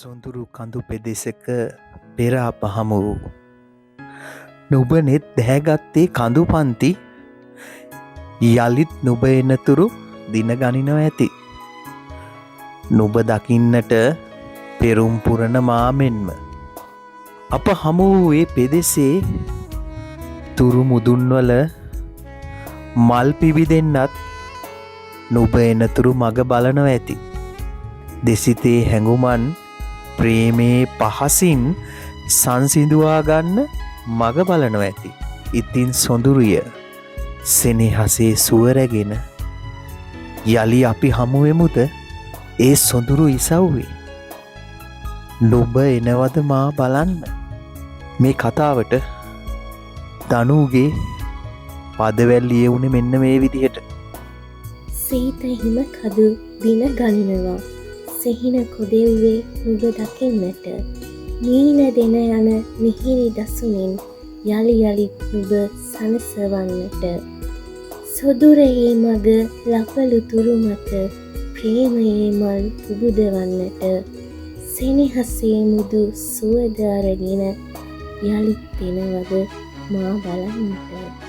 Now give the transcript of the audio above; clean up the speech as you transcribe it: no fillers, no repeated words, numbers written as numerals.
සොඳුරු කඳු පෙදෙසක පෙර අප හමු වූ. නුඹ නෙත් දැහැගත්තේ කඳු පන්ති යළිත් නුඹ එනතුරු දින ගනිනව ඇති. නුඹ දකින්නට පෙරුම් පුරණ මාමෙන්ම අප හමු වූ ඒ පෙදෙසේ තුරු මුදුන්වල මල් පිබිදෙන්නත් නුඹ එනතුරු මග බලනව ඇති. දෙසිතේ හැඟුමන් ප්‍රේමේ පහසින් සංසිඳුවා ගන්න මග බලනව ඇති. ඉතින් සොඳුරිය සෙනෙහසේ සුවරැගෙන යලි අපි හමුවෙමුද ඒ සොඳුරු ඉසව්වේ. නුඹ එනවද මා බලන්න. මේ කතාවට දනුගේ පදවැල් ලියවුනේ මෙන්න මේ විදිහට. සීත හිම කදු දින ගනිනවා සිහින කොදෙව්වේ නුඹ දකින්නට නීන දෙන යන මිහිරි දසුනින් යළි යළිත් නුඹ සනසවන්නට සොදුරේ මග ලපලු තුරු මත ප්‍රේමයේ මල් පුබුදවන්නට සෙනෙහසේ මුදු සුවද අරගෙන යළිත් එනවද මා බලන්නට.